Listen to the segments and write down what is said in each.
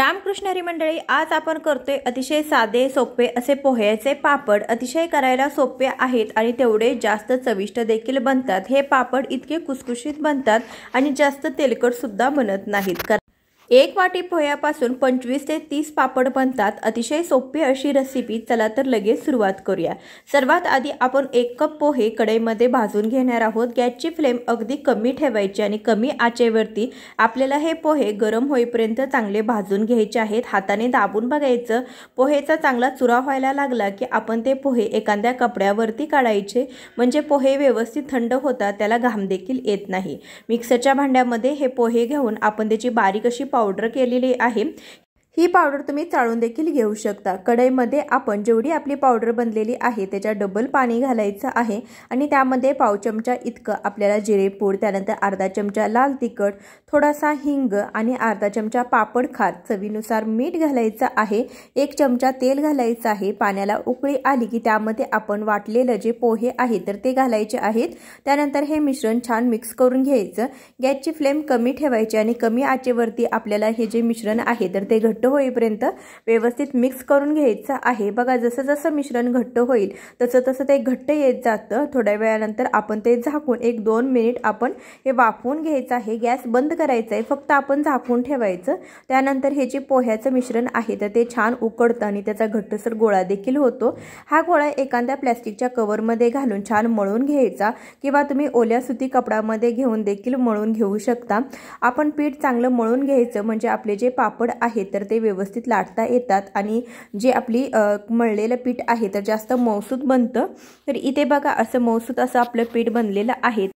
रामकृष्ण हरी मंडळी, आज आपण करतोय अतिशय साधे सोपे असे पोह्याचे पापड। अतिशय करायला सोपे आहेत आणि तेवढे जास्त चविष्ट देखील बनतात। हे पापड इतके कुसकुशीत बनतात आणि जास्त तेलकट सुद्धा बनत नाहीत। एक वाटी पोह्यापासून 25 ते 30 पापड बनतात। अतिशय सोपी अशी रेसिपी। चला तर लगेच सुरुवात करूया। सर्वात आधी आपण 1 कप पोहे कढईमध्ये भाजून घेणार आहोत। गॅसची फ्लेम अगदी कमी ठेवायची आणि कमी आचेवरती आपल्याला हे पोहे गरम होईपर्यंत चांगले भाजून घ्यायचे आहेत। हाताने दाबून बघायचं, पोहेचा चांगला चुरा व्हायला लागला की आपण ते पोहे एखाद्या कपड्यावरती काढायचे, म्हणजे पोहे व्यवस्थित थंड होतात, त्याला घाम देखील येत नाही। मिक्सरच्या भांड्यामध्ये हे पोहे घेऊन आपण त्याची बारीक अशी पावडर केलेली आहे। ही पावडर तुम्ही चाळून देखील घेऊ शकता। कढईमध्ये आपण जेवढी आपली पावडर बनलेली आहे त्याच्या डबल पाणी घालायचं आहे आणि त्यामध्ये पाव चमचा इतकं आपल्याला जिरे पूड, त्यानंतर अर्धा चमचा लाल तिखट, थोडासा हिंग आणि अर्धा चमचा पापड खार, चवीनुसार मीठ घालायचं आहे। 1 चमचा तेल घालायचं आहे। पाण्याला उकळी आली की त्यामध्ये आपण वाटलेले जे पोहे आहेत तर ते घालायचे आहेत। त्यानंतर हे मिश्रण छान मिक्स करून घ्यायचं। गॅसची फ्लेम कमी ठेवायची आणि कमी आचेवरती आपल्याला हे जे मिश्रण आहे तर ते घट्ट होईपर्यंत व्यवस्थित मिक्स करून घ्यायचं आहे। बघा, जसं जसं मिश्रण घट्ट होईल तसं तसं ते घट्ट येत जातं। थोड्या वेळानंतर आपण ते झाकून 1-2 मिनिट आपण हे वाफवून घ्यायचं आहे। गॅस बंद करायचा आहे, फक्त आपण झाकून ठेवायचं। त्यानंतर हे जे पोह्याचं मिश्रण आहे तर ते छान उकडतं आणि त्याचा घट्टसर गोळा देखील होतो। हा गोळा एखाद्या प्लास्टिकच्या कव्हरमध्ये घालून छान मळून घ्यायचा किंवा तुम्ही ओल्या सुती कपड्यामध्ये घेऊन देखील मळून घेऊ शकता। आपण पीठ चांगलं मळून घ्यायचं, म्हणजे आपले जे पापड आहेत तर ते व्यवस्थित लाटता येतात आणि जे आपली मळलेलं पीठ आहे तर जास्त मऊसूत बनतं। तर इथे बघा, असं मऊसूत असं आपलं पीठ बनलेलं आहे।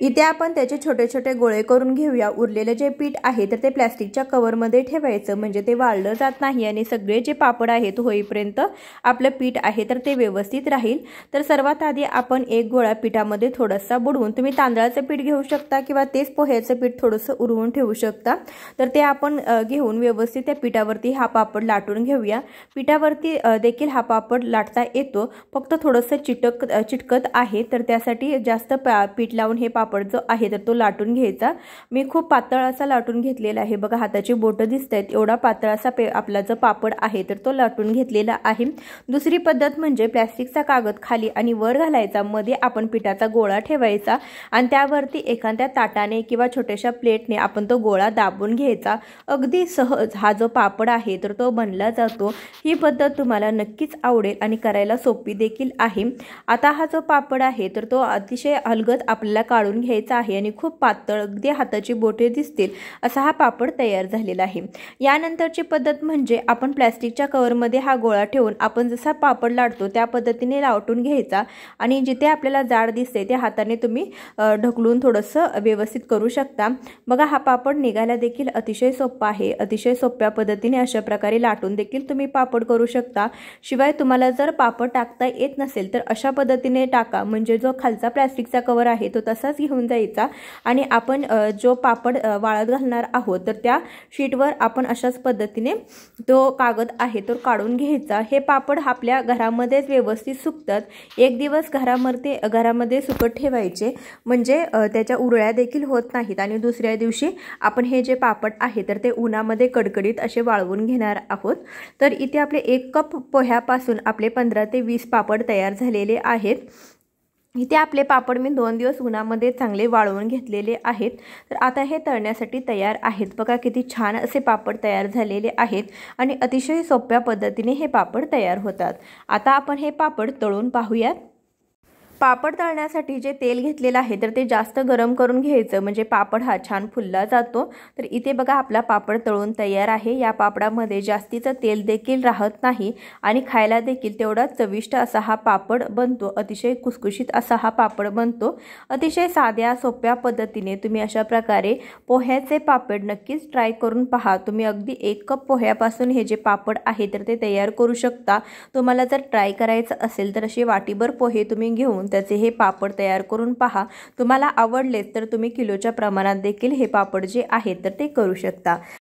इथे आपण त्याचे छोटे छोटे गोळे करून घेऊया। उरलेले जे पीठ आहे तर ते प्लास्टिकच्या कव्हरमध्ये ठेवायचं, म्हणजे ते वाळलं जात नाही आणि सगळे जे पापड आहेत होईपर्यंत आपलं पीठ आहे तर ते व्यवस्थित राहील। तर सर्वात आधी आपण एक गोळा पिठामध्ये थोडासा बुडवून, तुम्ही तांदळाचं पीठ घेऊ शकता किंवा तेच पोह्याचं पीठ थोडंसं उरवून ठेवू शकता। तर ते आपण घेऊन व्यवस्थित त्या पिठावरती हा पापड लाटून घेऊया। पिठावरती देखील हा पापड लाटता येतो, फक्त थोडंसं चिटकत आहे, तर त्यासाठी जास्त पीठ लावून हे पापड जो आहे तर तो लाटून घ्यायचा। मी खूप पातळ असा लाटून घेतलेला आहे। बघा, हाताची बोटं दिसतायत, एवढा पातळ असा आपला जो पापड आहे तर तो लाटून घेतलेला आहे। दुसरी पद्धत म्हणजे प्लास्टिकचा कागद खाली आणि वर घालायचा, मध्ये आपण पिठाचा गोळा ठेवायचा आणि त्यावरती एखाद्या ताटाने किंवा छोट्याशा प्लेटने आपण तो गोळा दाबून घ्यायचा। अगदी सहज हा जो पापड आहे तर तो बनला जातो। ही पद्धत तुम्हाला नक्कीच आवडेल आणि करायला सोपी देखील आहे। आता हा जो पापड आहे तर तो अतिशय हलगत आपल्याला काढून घ्यायचा आहे आणि खूप पातळ, अगदी हाताची बोटे दिसतील असा हा पापड तयार झालेला आहे। यानंतरची पद्धत म्हणजे आपण प्लास्टिकच्या कव्हरमध्ये हा गोळा ठेवून आपण जसा पापड लाटतो त्या पद्धतीने लाटून घ्यायचा आणि जिथे आपल्याला जाड दिसते त्या हाताने तुम्ही ढकलून थोडंसं व्यवस्थित करू शकता। बघा, हा पापड निघायला देखील अतिशय सोपा आहे। अतिशय सोप्या पद्धतीने अशा प्रकारे लाटून देखील तुम्ही पापड करू शकता। शिवाय तुम्हाला जर पापड टाकता येत नसेल तर अशा पद्धतीने टाका, म्हणजे जो खालचा प्लास्टिकचा कव्हर आहे तो तसाच घेऊन जायचा आणि आपण जो पापड वाळत घालणार आहोत तर त्या शीटवर आपण अशाच पद्धतीने तो कागद आहे तो काढून घ्यायचा। हे पापड आपल्या घरामध्येच व्यवस्थित सुकतात। 1 दिवस घरामध्ये सुकत ठेवायचे, म्हणजे त्याच्या उरळ्या देखील होत नाहीत आणि दुसऱ्या दिवशी आपण हे जे पापड आहे तर ते उन्हामध्ये कडकडीत असे वाळवून घेणार आहोत। तर इथे आपले 1 कप पोह्यापासून आपले 15 ते 20 पापड तयार झालेले आहेत। इथे आपले पापड मी 2 दिवस उन्हामध्ये चांगले वाळवून घेतलेले आहेत। तर आता हे तळण्यासाठी तयार आहेत। बघा, किती छान असे पापड तयार झालेले आहेत आणि अतिशय सोप्या पद्धतीने हे पापड तयार होतात। आता आपण हे पापड तळून पाहूयात। पापड तळण्यासाठी जे तेल घेतलेलं आहे तर ते जास्त गरम करून घ्यायचं, म्हणजे पापड हा छान फुलला जातो। तर इथे बघा, आपला पापड तळून तयार आहे। या पापडामध्ये जास्तीचं तेल देखील राहत नाही आणि खायला देखील तेवढा चविष्ट असा हा पापड बनतो। अतिशय कुसकुशीत असा हा पापड बनतो। अतिशय साध्या सोप्या पद्धतीने तुम्ही अशा प्रकारे पोह्याचे पापड नक्कीच ट्राय करून पहा। तुम्ही अगदी 1 कप पोह्यापासून हे जे पापड आहे तर ते तयार करू शकता। तुम्हाला जर ट्राय करायचं असेल तर अशी वाटीभर पोहे तुम्ही घेऊन त्याचे हे पापड तयार करून पहा। तुम्हाला आवडले तर तुम्ही किलोच्या प्रमाणात देखील हे पापड जे आहेत तर ते करू शकता।